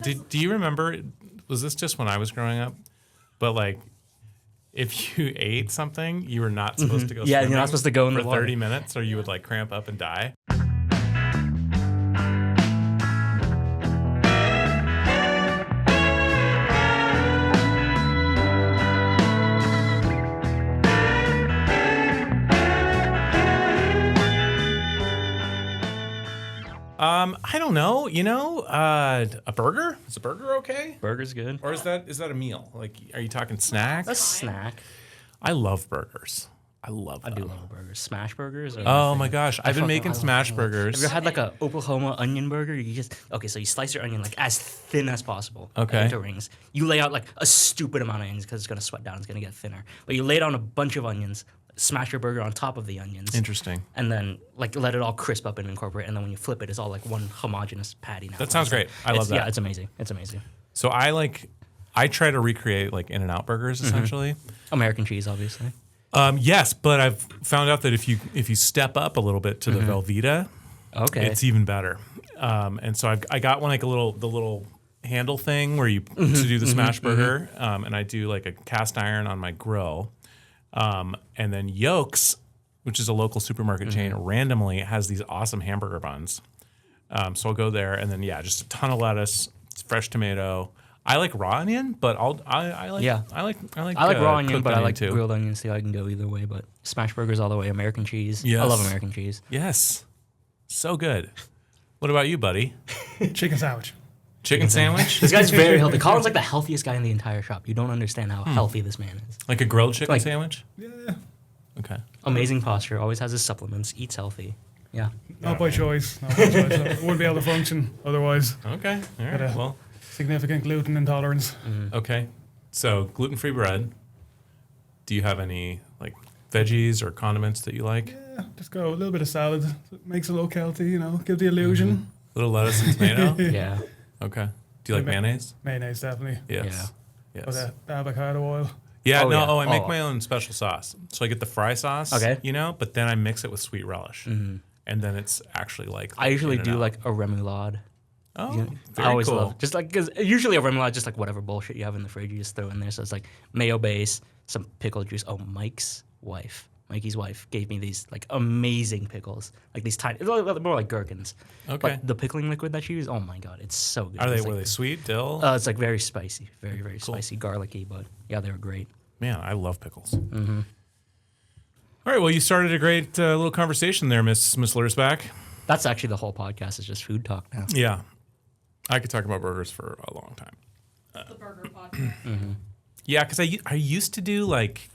Do you remember, was this just when I was growing up? But like, if you ate something, you were not supposed to go Yeah, swimming you're not supposed to go in for the water. 30 minutes or you would like cramp up and die. I don't know. A burger? Is a burger okay? Burger's good. Or is that a meal? Like, are you talking snacks? A snack. I love burgers. I do love burgers. Smash burgers. Oh my gosh, I've been making smash burgers. Have you ever had like a Oklahoma onion burger? So you slice your onion like as thin as possible. Okay. Into rings. You lay out like a stupid amount of onions because it's gonna sweat down. It's gonna get thinner. But you lay down a bunch of onions. Smash your burger on top of the onions. Interesting. And then like let it all crisp up and incorporate. And then when you flip it, it's all like one homogeneous patty now. That sounds great. I love that. Yeah, it's amazing. It's amazing. So I try to recreate like In-N-Out burgers essentially. American cheese, obviously. Yes, but I've found out that if you step up a little bit to the Velveeta, it's even better. And so I got one like the little handle thing where you to do the smash burger, and I do like a cast iron on my grill, and then Yolks, which is a local supermarket chain, randomly has these awesome hamburger buns. So I'll go there, and then just a ton of lettuce, fresh tomato. I like raw onion, but I like raw onion, but I like too. grilled onions too. I can go either way, but smash burgers all the way. American cheese. Yes. I love American cheese. Yes, so good. What about you, buddy? Chicken sandwich. Chicken sandwich? This guy's very healthy. Colin's like the healthiest guy in the entire shop. You don't understand how healthy this man is. Like a grilled chicken sandwich? Yeah. Okay. Amazing posture. Always has his supplements. Eats healthy. Yeah. Not by choice. I wouldn't be able to function otherwise. Okay. All right. Well. Significant gluten intolerance. Okay. So gluten-free bread. Do you have any like veggies or condiments that you like? Yeah, just go a little bit of salad. Makes it look healthy, give the illusion. A little lettuce and tomato? Yeah. Okay. Do you like mayonnaise? Mayonnaise, definitely. Yes. Yeah. Yes. But the avocado oil. Yeah, I make my own special sauce. So I get the fry sauce, okay. But then I mix it with sweet relish. Mm-hmm. And then it's actually like I usually do like a remoulade. Oh, I always love just like because usually a remoulade just like whatever bullshit you have in the fridge you just throw in there. So it's like mayo base, some pickle juice. Oh, Mikey's wife gave me these like amazing pickles, like these tiny, more like gherkins. Okay. But the pickling liquid that you use, oh my god, it's so good. Were they sweet, dill? It's like very spicy, very very spicy, garlicky. But yeah, they were great. Man, I love pickles. Mm-hmm. All right, well, you started a great little conversation there, Miss Lursback. That's actually the whole podcast is just food talk now. Yeah. I could talk about burgers for a long time. The burger podcast. Mm-hmm. Yeah, because I used to do like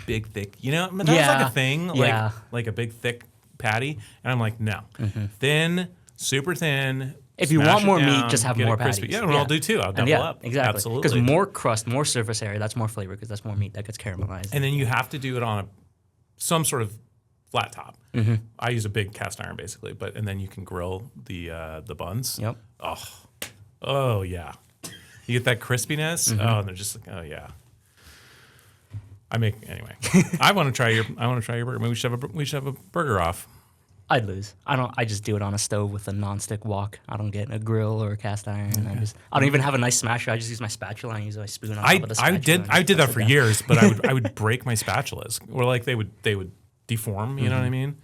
big, thick, that was like a thing, like a big, thick patty. And I'm like, no. Mm-hmm. Thin, super thin. If you want more meat, just have more patties. Yeah, I'll do too. I'll double up. Exactly. Absolutely. Because more crust, more surface area, that's more flavor because that's more meat that gets caramelized. And then you have to do it on some sort of flat top. Mm-hmm. I use a big cast iron basically, and then you can grill the buns. Yep. Oh yeah. You get that crispiness. Mm-hmm. Oh, and they're just like, oh yeah. Anyway. I want to try your burger. Maybe we should have a burger off. I'd lose. I just do it on a stove with a non-stick wok. I don't get a grill or a cast iron. Okay. I don't even have a nice smasher. I just use my spatula and use my spoon on top of the spatula. I did that for years, but I would break my spatulas. Or like they would deform, you know what I mean?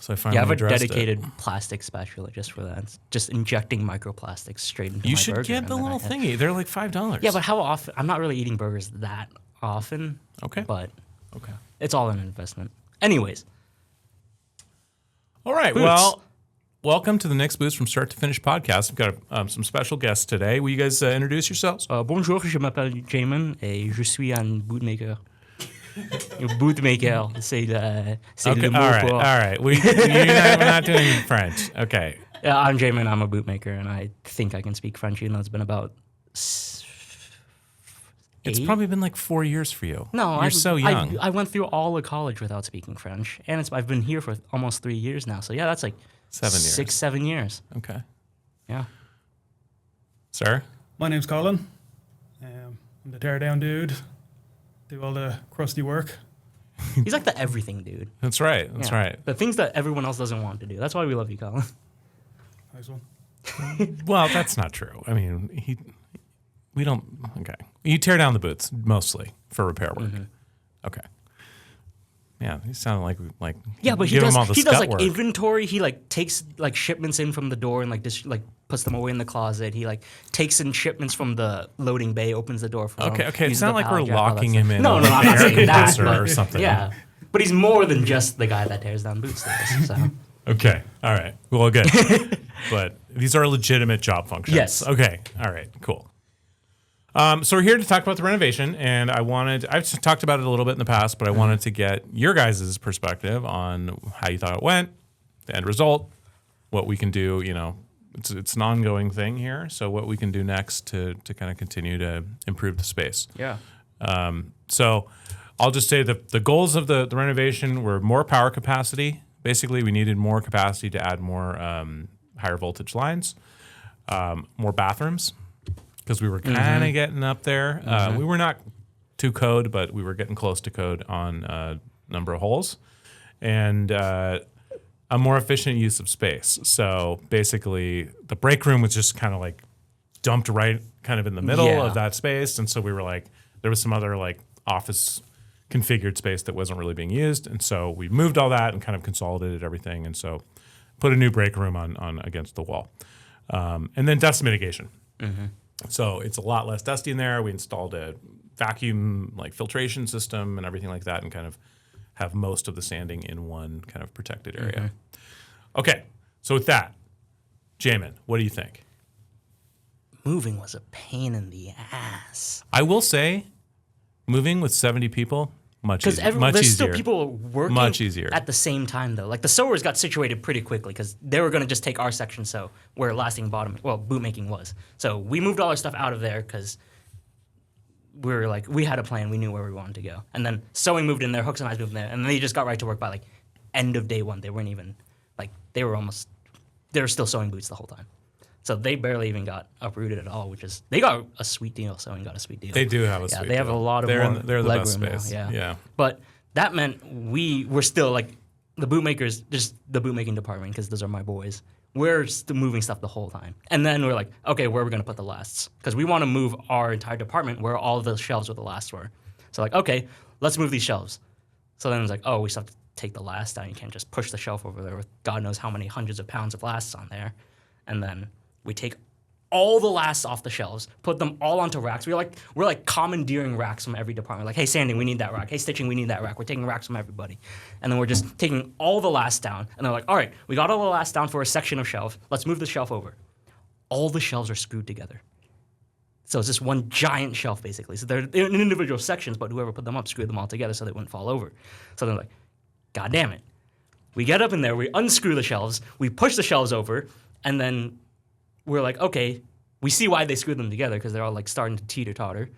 So I finally I have a addressed dedicated plastic spatula just for that. It's just injecting microplastics straight into my burger. You should get the little thingy. They're like $5. Yeah, but how often? I'm not really eating burgers that often. Okay. But it's all an investment. Anyways. All right. Boots. Well, welcome to the Next Boots from Start to Finish podcast. We've got some special guests today. Will you guys introduce yourselves? Bonjour, je m'appelle Jamin et je suis un bootmaker. Bootmaker, c'est le mot pour... All right. We're not doing French. Okay. Yeah, I'm Jamin. I'm a bootmaker, and I think I can speak French, even though it's been about... It's probably been like 4 years for you. No, you're so young. I went through all of college without speaking French, and I've been here for almost 3 years now. So yeah, that's like 7 years. Okay. Yeah. Sir? My name's Colin. I'm the tear-down dude. Do all the crusty work. He's like the everything dude. That's right. That's right. The things that everyone else doesn't want to do. That's why we love you, Colin. Nice one. Well, that's not true. I mean, we don't. Okay, you tear down the boots mostly for repair work. Okay. Yeah, he sounded like Yeah, but he give him does all the he does scut like work. inventory. He like takes like shipments in from the door and like just like puts them away in the closet. He like takes in shipments from the loading bay, opens the door for them. Okay. It's uses not the like we're pallet jack, all that locking stuff. him in. No, on I'm an not air saying that. compressor But, or something. Yeah, but he's more than just the guy that tears down boots. To this, so. Okay. All right. Well, good. But these are legitimate job functions. Yes. Okay. All right. Cool. So we're here to talk about the renovation, and I've talked about it a little bit in the past, but I wanted to get your guys' perspective on how you thought it went, the end result, what we can do. You know, it's an ongoing thing here, so what we can do next to kind of continue to improve the space. Yeah. So I'll just say the goals of the renovation were more power capacity. Basically, we needed more capacity to add more higher voltage lines, more bathrooms, because we were kind of getting up there. We were not to code, but we were getting close to code on a number of holes. And a more efficient use of space. So basically, the break room was just kind of like dumped right kind of in the middle of that space. And so we were like, there was some other like office configured space that wasn't really being used. And so we moved all that and kind of consolidated everything. And so put a new break room on against the wall. And then dust mitigation. So it's a lot less dusty in there. We installed a vacuum like filtration system and everything like that, and kind of have most of the sanding in one kind of protected area. Okay, so with that, Jamin, what do you think? Moving was a pain in the ass. I will say, moving with 70 people, much Because easier. Much there's easier. still people working Much easier. at the same time, though. Like, the sewers got situated pretty quickly because they were going to just take our section, so where bootmaking was. So we moved all our stuff out of there because we had a plan. We knew where we wanted to go. And then sewing moved in there, hooks and eyes moved in there, and then they just got right to work by, like, end of day one. They weren't even, like, they were still sewing boots the whole time. So they barely even got uprooted at all, which is, they got a sweet deal. Sewing got a sweet deal. They do have a sweet deal. They have a lot of they're the leg best room space. now. Yeah. But that meant we were still like the bootmakers, just the bootmaking department, because those are my boys. We're still moving stuff the whole time. And then we're like, okay, where are we going to put the lasts? Because we want to move our entire department where all the shelves with the lasts were. So like, okay, let's move these shelves. So then it's like, oh, we still have to take the last down. You can't just push the shelf over there with God knows how many hundreds of pounds of lasts on there. And then we take all the lasts off the shelves, put them all onto racks. We're like commandeering racks from every department. Like, hey, sanding, we need that rack. Hey, stitching, we need that rack. We're taking racks from everybody. And then we're just taking all the lasts down. And they're like, all right, we got all the lasts down for a section of shelf. Let's move the shelf over. All the shelves are screwed together. So it's just one giant shelf, basically. So they're in individual sections, but whoever put them up screwed them all together so they wouldn't fall over. So they're like, God damn it. We get up in there, we unscrew the shelves, we push the shelves over, and then we're like, okay, we see why they screwed them together because they're all like starting to teeter-totter.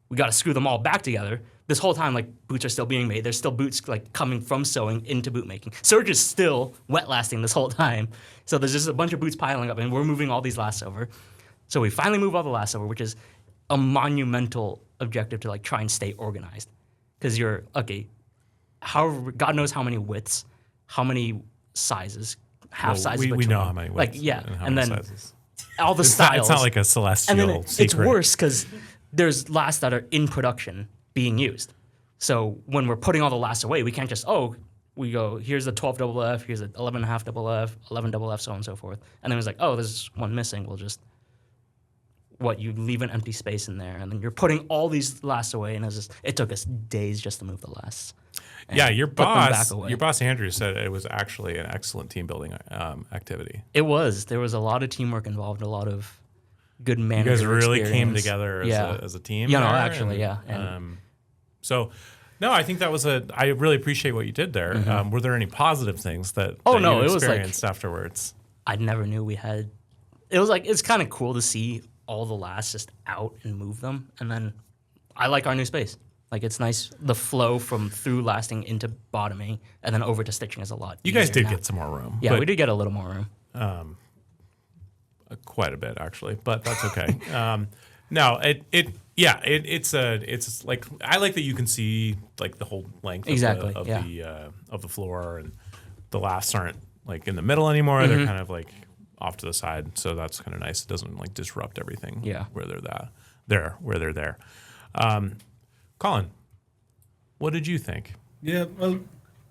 We got to screw them all back together. This whole time, like, boots are still being made. There's still boots like coming from sewing into boot making. Serge is still wet lasting this whole time. So there's just a bunch of boots piling up, and we're moving all these lasts over. So we finally move all the lasts over, which is a monumental objective to like try and stay organized. Because you're, okay, however, God knows how many widths, how many sizes, sizes. We know how many widths. Like, yeah. And then sizes. all the It's styles. not like a celestial And then it's secret. worse because there's lasts that are in production being used. So when we're putting all the lasts away, we can't just, we go, here's the 12 double F, here's the 11.5 double F, 11 double F, so on and so forth. And then it's like, there's one missing. We'll just, you leave an empty space in there. And then you're putting all these lasts away. And it took us days just to move the lasts. Yeah, your put them back boss, away. your boss Andrew said it was actually an excellent team building activity. It was. There was a lot of teamwork involved, a lot of good You manager guys really came experience. together as a team. Yeah, no, there, actually, and, yeah. So, no, I think that was I really appreciate what you did there. Were there any positive things that Oh, that no, you it was like- experienced afterwards? I never knew we had. It was like, it's kind of cool to see all the lasts just out and move them. And then I like our new space. Like, it's nice. The flow from through lasting into bottoming and then over to stitching is a lot You guys easier did now. get some more room. Yeah, but, we did get a little more room. quite a bit actually, but that's okay. No, it's like I like that you can see like the whole length Exactly, of yeah. the floor, and the lasts aren't like in the middle anymore. They're kind of like off to the side, so that's kind of nice. It doesn't like disrupt everything. Yeah. Where they're there. Colin, what did you think? Yeah, well,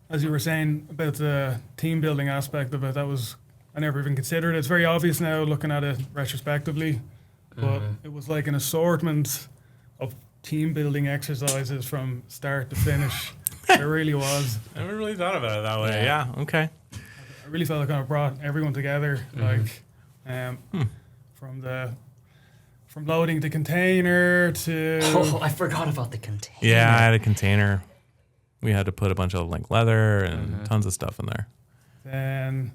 as you were saying about the team building aspect of it, I never even considered it. It's very obvious now looking at it retrospectively, but it was like an assortment of team building exercises from start to finish. It really was. I never really thought about it that way. Yeah. Okay. I really felt it kind of brought everyone together, from loading the container to. Oh, I forgot about the container. Yeah, I had a container. We had to put a bunch of like leather and tons of stuff in there. Then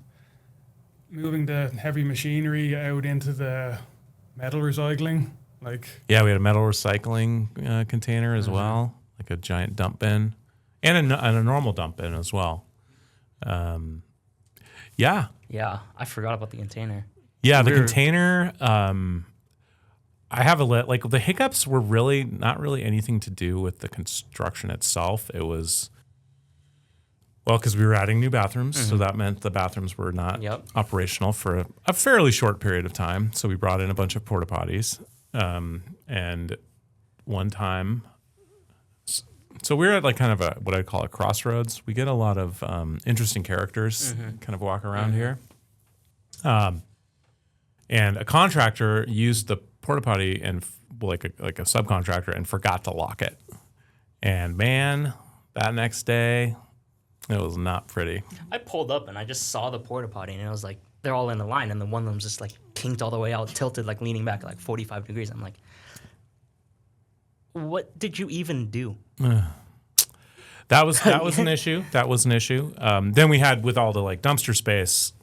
moving the heavy machinery out into the metal recycling, Yeah, we had a metal recycling container as well, like a giant dump bin, and a normal dump bin as well. Yeah. Yeah, I forgot about the container. Yeah, the container. I have like the hiccups were really not really anything to do with the construction itself. It was because we were adding new bathrooms, so that meant the bathrooms were not operational for a fairly short period of time. So we brought in a bunch of porta-potties, and one time, so we're at like kind of what I'd call a crossroads. We get a lot of interesting characters kind of walk around here, and a contractor used the porta potty and like a subcontractor and forgot to lock it. And man, that next day, it was not pretty. I pulled up and I just saw the porta potty and it was like they're all in a line and the one of them's just like kinked all the way out, tilted, like leaning back like 45 degrees. I'm like, what did you even do? That was an issue. That was an issue. Then we had with all the like dumpster space,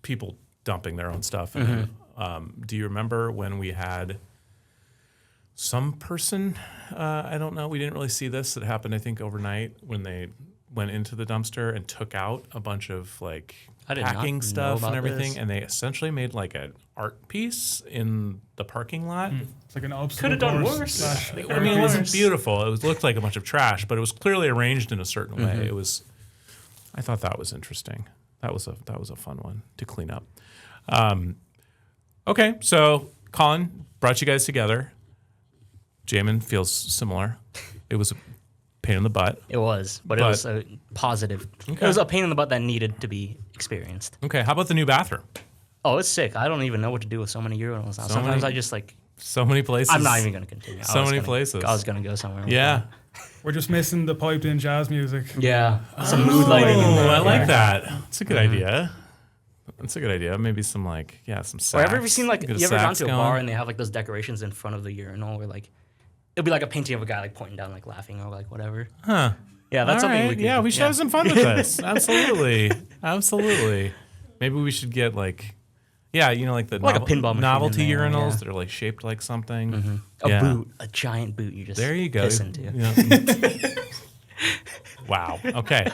people dumping their own stuff. And do you remember when we had some person? I don't know. We didn't really see this. It happened, I think, overnight when they went into the dumpster and took out a bunch of like packing stuff and everything, and they essentially made like an art piece in the parking lot. It's like an obstacle. Could have done course worse. I mean, it wasn't beautiful. It looked like a bunch of trash, but it was clearly arranged in a certain way. It was. I thought that was interesting. That was a fun one to clean up. Okay, so Colin brought you guys together. Jamin feels similar. It was a pain in the butt. It was, but it was a positive. Okay. It was a pain in the butt that needed to be experienced. Okay, how about the new bathroom? Oh, it's sick. I don't even know what to do with so many urinals now. Sometimes I just like. So many places. I'm not even going to continue. So many places. I was going to go somewhere. Yeah. We're just missing the piped-in jazz music. Yeah. Some mood lighting. In there. I like that. That's a good idea. That's a good idea. Maybe some some sax. Or have you ever seen you ever gone to a bar going? and they have like those decorations in front of the urinal where like it'll be like a painting of a guy like pointing down like laughing or like whatever. Huh. Yeah, that's All something right. we could. Yeah, we should have some fun with this. Absolutely. Absolutely. Maybe we should get like the like a pinball machine novelty in there, urinals yeah. that are like shaped like something. A boot, a giant boot. You just There you go. piss into. Yeah. Wow. Okay.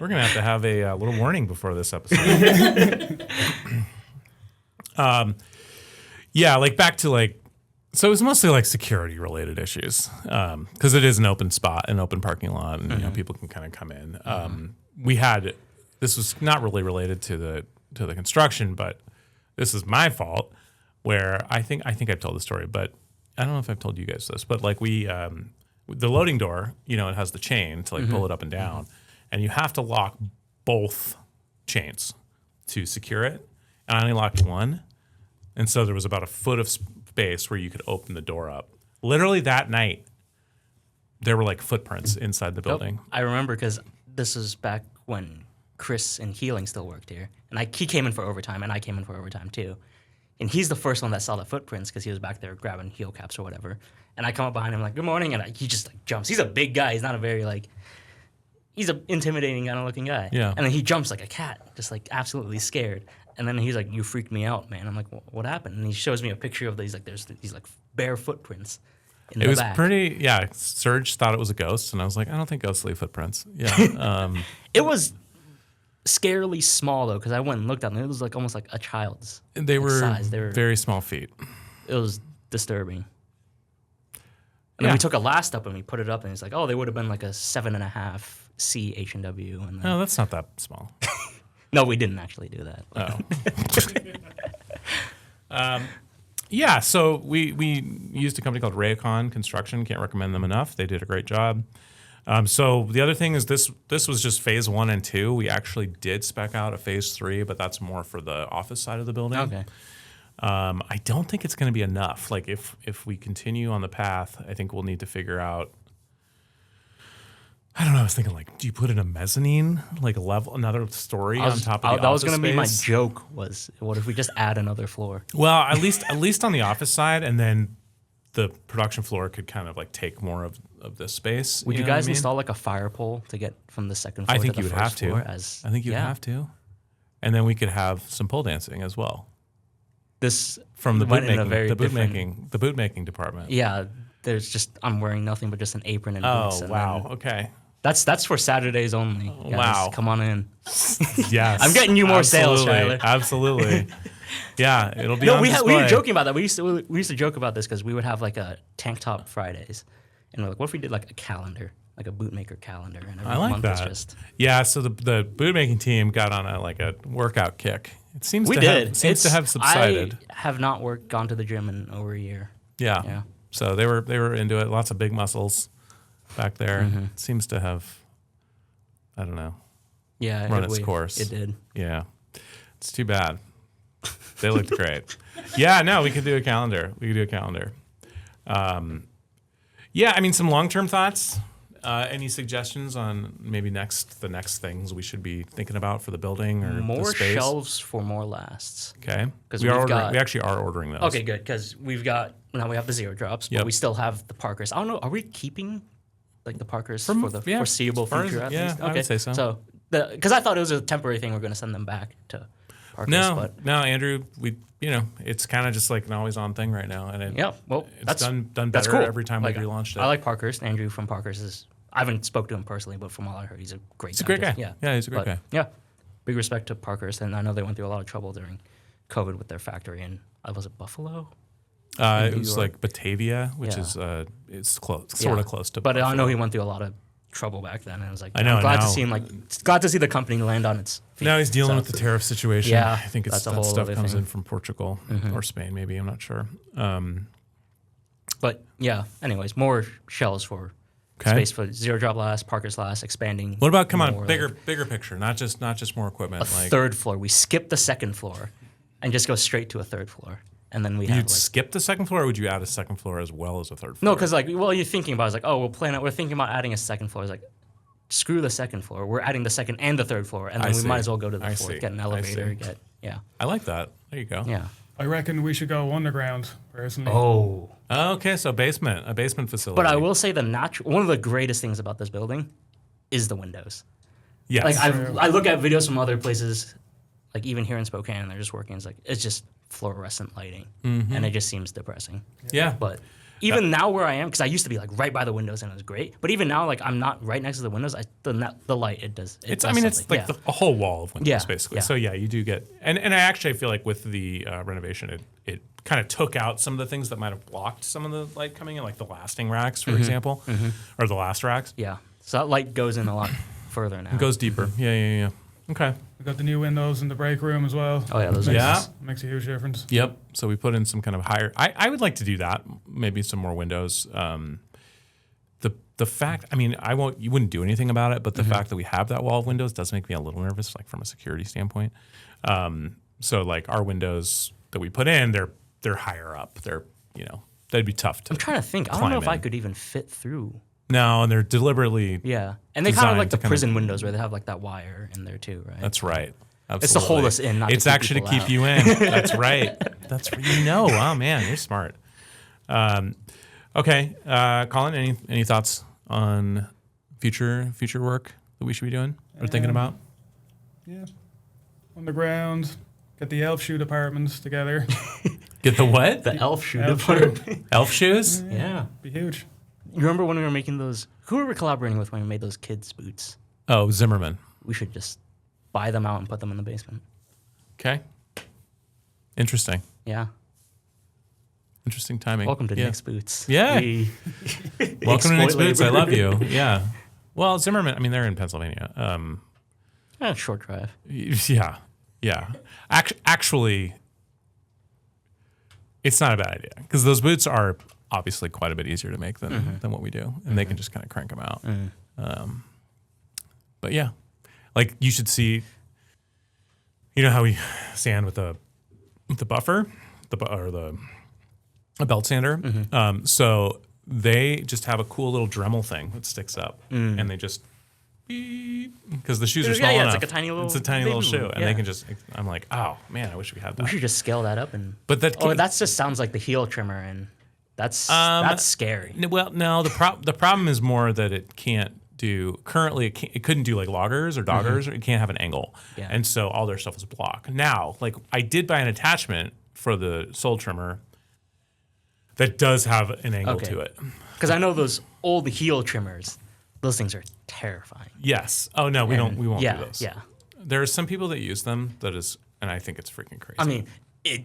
We're gonna have to have a little warning before this episode. Like back to so it was mostly like security related issues because it is an open spot, an open parking lot, and people can kind of come in. This was not really related to the construction, but this is my fault. Where I think I've told the story, but I don't know if I've told you guys this. But like the loading door, it has the chain to like pull it up and down, and you have to lock both chains to secure it. And I only locked one, and so there was about a foot of space where you could open the door up. Literally that night, there were like footprints inside the building. I remember because this was back when Chris and Healing still worked here, and he came in for overtime, and I came in for overtime too. And he's the first one that saw the footprints because he was back there grabbing heel caps or whatever. And I come up behind him like, "Good morning," and he just like jumps. He's a big guy. He's not a very he's an intimidating kind of looking guy. Yeah. And then he jumps like a cat, just like absolutely scared. And then he's like, "You freaked me out, man." I'm like, "What happened?" And he shows me a picture of there's these like bare footprints in the back. It was pretty. Yeah, Serge thought it was a ghost, and I was like, "I don't think ghosts leave footprints." Yeah. It was scarily small though, because I went and looked at them. It was like almost like a child's. They were size. They were very small feet. It was disturbing. And then we took a last up and we put it up, and it's like, oh, they would have been like a 7.5 C H&W. And then, No, that's not that small. no, we didn't actually do that. Oh. Yeah, so we used a company called Raycon Construction. Can't recommend them enough. They did a great job. So the other thing is this was just phase 1 and 2. We actually did spec out a phase 3, but that's more for the office side of the building. Okay. I don't think it's going to be enough. Like if we continue on the path, I think we'll need to figure out. I don't know. I was thinking, like, do you put in a mezzanine, like a level, another story on top of the that was office going to be my space? joke. Was what if we just add another floor? Well, at least on the office side, and then the production floor could kind of like take more of this space. Would you know what guys I mean? install like a fire pole to get from the second floor I think to you the would have first floor? to. As I think you'd yeah. have to, and then we could have some pole dancing as well This from the went boot in a making, very the boot different- making, the boot making department. Yeah, there's just I'm wearing nothing but just an apron and boots. Oh and wow. then- Okay. That's for Saturdays only. Guys. Wow. Come on in. Yes. I'm getting you more sales, Absolutely. Shyler. Absolutely. Yeah, it'll be No, on we display. were joking about that. We used to joke about this because we would have like a tank top Fridays, and we're like, what if we did like a calendar, like a bootmaker calendar, and every I like month that. is just Yeah, so the boot making team got on a workout kick. It seems we to did. have seems to have subsided. I have not gone to the gym in over a year. Yeah. Yeah. So they were into it. Lots of big muscles back there. Mm-hmm. It seems to have, I don't know. Yeah, Run its course. It did. Yeah. It's too bad. They looked great. Yeah, no, we could do a calendar. Yeah, I mean, some long-term thoughts. Any suggestions on maybe the next things we should be thinking about for the building or the More space? shelves for more lasts. Okay. 'Cause We we've actually are ordering those. Okay, good, because we have the zero drops, but Yep. we still have the Parkers. I don't know, are we keeping like the Parkers For for the yeah, foreseeable as far as- future? At yeah, least? I would say so. So because I thought it was a temporary thing, we're going to send them back to Parkers. But No, Andrew. It's kind of just like an always-on thing right now, and yeah, well, it's that's done that's better cool. every time Like, we relaunched it. I like Parkers. Andrew from Parkers is. I haven't spoke to him personally, but from all I heard, he's a great. He's a great guy. Yeah, he's a great guy. Yeah, big respect to Parkers, and I know they went through a lot of trouble during COVID with their factory in was it Buffalo? It New was York. like Batavia, which Yeah. is it's close, sort of close to. But I Buffalo. know he went through a lot of trouble back then, and I was like, I know, I'm glad now- to see him glad to see the company land on its feet. Now he's dealing So- with the tariff situation. Yeah, I think that's a that whole stuff other comes thing. in from Portugal or Spain, maybe. I'm not sure. But yeah, anyways, more shells for Okay. space for zero drop last, Parker's last, expanding. What about more, bigger like, picture, not just more equipment. a Like third floor. We skip the second floor and just go straight to a third floor, and then we have you'd like skip the second floor, or would you add a second floor as well as a third floor? no, because you're thinking about it, it's like, oh, we're thinking about adding a second floor. It's like, screw the second floor. We're adding the second and the third floor, and I then we see. might as well go to the I fourth, see. get an I elevator, see. I like that. There you go. yeah. I reckon we should go underground, personally. Oh. Okay, so a basement facility. But I will say one of the greatest things about this building is the windows. Yes. Like I look at videos from other places, like even here in Spokane, and they're just working. It's just fluorescent lighting, and it just seems depressing. yeah. But even now where I am, because I used to be like right by the windows and it was great. But even now, like I'm not right next to the windows. The light it does. It It's does it's something. like a whole wall of windows, Yeah, basically. yeah. So yeah, you do get, and I actually feel like with the renovation, it kind of took out some of the things that might have blocked some of the light coming in, like the lasting racks, for example, or the last racks. Yeah. So that light goes in a lot further now. It goes deeper. Yeah. Okay. We got the new windows in the break room as well. Oh yeah, those Makes, are Yeah. makes a huge difference. Yep. So we put in some kind of higher. I would like to do that. Maybe some more windows. The fact, I mean, you wouldn't do anything about it, but the fact that we have that wall of windows does make me a little nervous, like from a security standpoint. So like our windows that we put in, they're higher up. They'd be tough to. I'm trying to think. I don't know if I in. could even fit through. No, and they're deliberately. Yeah. And they kind of Designed like the to kinda- prison windows where they have like that wire in there too, right? That's right. Absolutely. It's to hold us in, not to It's keep actually to people keep out. you in. That's right. That's Oh man, you're smart. Okay, Colin. Any thoughts on future work that we should be doing or thinking about? Yeah. Underground. Get the elf shoe apartments together. Get the what? The elf shoe Elf department. Elf shoes? Yeah. Be huge. You remember when we were making those? Who were we collaborating with when we made those kids' boots? Oh, Zimmerman. We should just buy them out and put them in the basement. Okay. Interesting. Yeah. Interesting timing. Welcome to yeah. Nick's Boots. Yeah. Welcome to Nick's exploit Boots. I labor. love you. Yeah. Well, Zimmerman. I mean, they're in Pennsylvania. Short drive. Yeah. Actually, it's not a bad idea because those boots are obviously quite a bit easier to make than what we do, and they can just kind of crank them out. But yeah, like you should see. You know how we sand with the buffer, a belt sander. So they just have a cool little Dremel thing that sticks up, and they just because the shoes are small enough. It's like a tiny little. It's a tiny little shoe, and yeah. they can just. I'm like, oh man, I wish we had that. We should just scale that up and. But that. That just sounds like the heel trimmer, and that's scary. Well, no, the problem is more that it can't do currently. It couldn't do like loggers or doggers, or it can't have an angle, and so all their stuff is block. Now, like I did buy an attachment for the sole trimmer that does have an angle to it. Because I know those old heel trimmers. Those things are terrifying. Yes. Oh no, we won't do those. Yeah. There are some people that use them and I think it's freaking crazy. I mean, it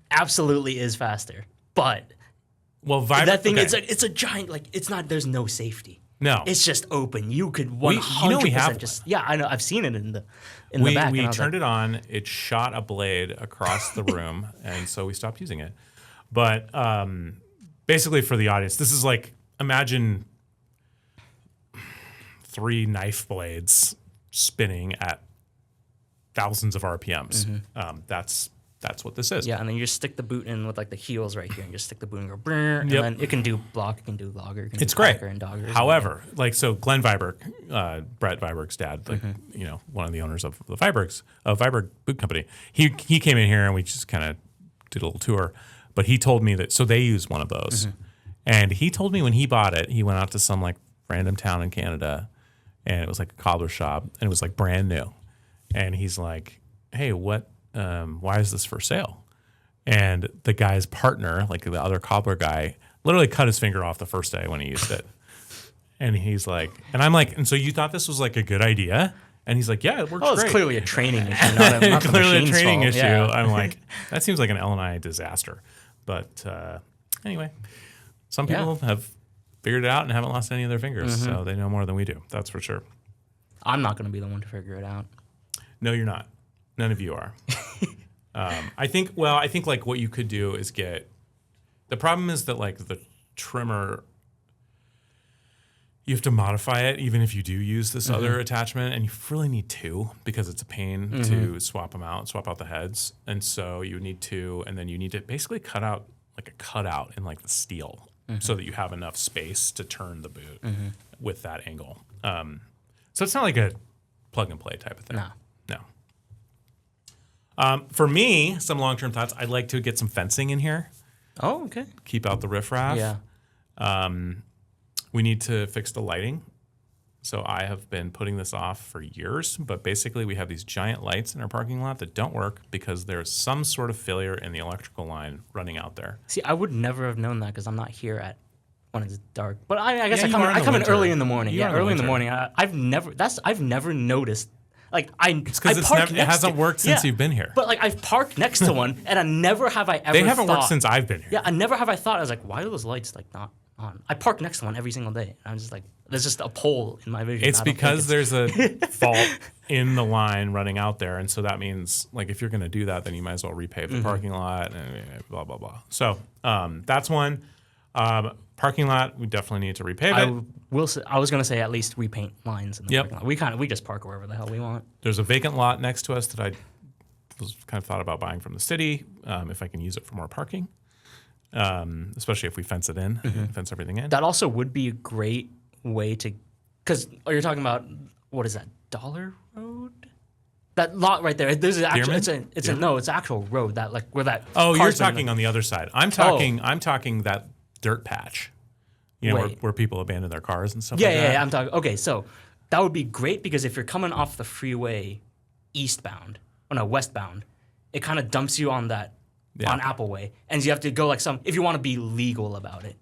absolutely is faster, but that thing it's a giant there's no safety. No. It's just open. You could 100% just I know I've seen it in the back. We turned it on, it shot a blade across the room, and so we stopped using it. But basically for the audience, this is like imagine 3 knife blades spinning at thousands of RPMs. That's what this is. Yeah, and then you just stick the boot in with like the heels right here, and just stick the boot and go, brrr, and then it can do block, it can do logger, it can it's do great. and doggers. However, Glenn Viberg, Brett Viberg's dad, one of the owners of the Viberg Boot Company, he came in here and we just kind of did a little tour. But he told me that they use one of those, and he told me when he bought it, he went out to some like random town in Canada. And it was like a cobbler shop, and it was like brand new. And he's like, "Hey, why is this for sale?" And the guy's partner, like the other cobbler guy, literally cut his finger off the first day when he used it. And he's like, and I'm like, and so you thought this was like a good idea? And he's like, yeah, it works great. It's clearly a training issue, not clearly a training fault. issue. Yeah. I'm like, that seems like an L&I disaster. But anyway, some people have figured it out and haven't lost any of their fingers, so they know more than we do. That's for sure. I'm not going to be the one to figure it out. No, you're not. None of you are. I think like what you could do is get. The problem is that like the trimmer, you have to modify it even if you do use this other attachment, and you really need 2 because it's a pain to swap out the heads, and so you need 2, and then you need to basically cut out like a cutout in like the steel. So that you have enough space to turn the boot with that angle. So it's not like a plug and play type of thing. No. For me, some long-term thoughts, I'd like to get some fencing in here. Oh, okay. Keep out the riffraff. Yeah. We need to fix the lighting. So I have been putting this off for years, but basically we have these giant lights in our parking lot that don't work because there's some sort of failure in the electrical line running out there. See, I would never have known that because I'm not here when it's dark. But I guess Yeah, I come in early in the morning. You are in Early in the winter. morning. I've never noticed. Like It's because it hasn't worked since you've been here. But like I've parked next to one, and I never have I ever. They haven't worked since I've been here. Yeah, I never have I thought. I was like, why are those lights like not on? I park next to one every single day. I'm just like, there's just a pole in my vision. It's because there's a fault in the line running out there, and so that means like if you're going to do that, then you might as well repave the parking lot and blah blah blah. So that's one. Parking lot, we definitely need to repave it. I was going to say at least repaint lines in the parking lot. We just park wherever the hell we want. There's a vacant lot next to us that I was kind of thought about buying from the city if I can use it for more parking, especially if we fence it in, fence everything in. That also would be a great way to, because you're talking about, what is that, Dollar Road? That lot right there. There's actually it's actual road that like where that. Oh, you're talking on the other side. I'm talking that dirt patch. You know, where people abandon their cars and stuff like that. Yeah, I'm talking. Okay, so that would be great because if you're coming off the freeway westbound, it kind of dumps you on that on Appleway, and you have to go like if you want to be legal about it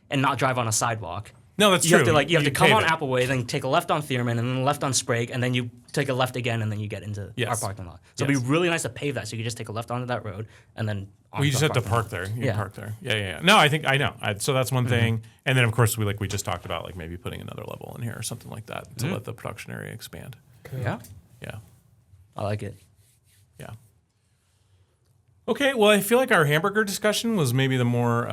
and not drive on a sidewalk. No, that's true. You have to come on Appleway, then take a left on Thierman, and then left on Sprague, and then you take a left again, and then you get into our parking lot. So it'd be really nice to pave that, so you could just take a left onto that road, and then. You just have to park there. You can park there. Yeah. No, I know. So that's one thing, and then of course we just talked about like maybe putting another level in here or something like that to let the production area expand. Yeah. Yeah. I like it. Yeah. Okay, well, I feel like our hamburger discussion was maybe the more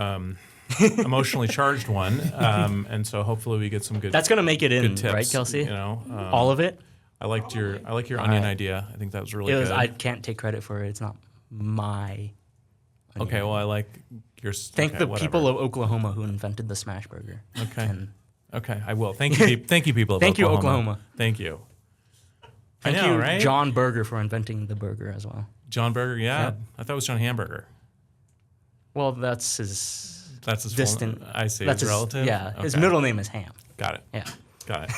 emotionally charged one, and so hopefully we get some good. That's gonna make it in, good tips, right, Kelsey? You know, All of it. I like your onion idea. I think that was really good. I can't take credit for it. It's not my. Okay, well, I like your. Thank the people of Oklahoma who invented the smash burger. Okay. Okay, I will. Thank you. Thank you, people of Thank you, Oklahoma. Oklahoma. Thank you. Thank I know, you, right? John Burger, for inventing the burger as well. John Burger, yeah. Yep. I thought it was John Hamburger. Well, that's his. That's his distant. I see. That's his relative. Yeah, his Okay. middle name is Ham. Got it. Yeah. Got it.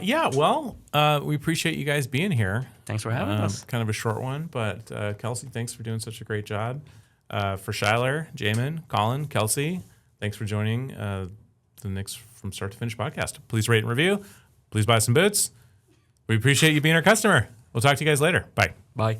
Yeah. Well, we appreciate you guys being here. Thanks for having us. Kind of a short one, but Kelsey, thanks for doing such a great job. For Shyler, Jamin, Colin, Kelsey, thanks for joining the Knicks from Start to Finish podcast. Please rate and review. Please buy some boots. We appreciate you being our customer. We'll talk to you guys later. Bye. Bye.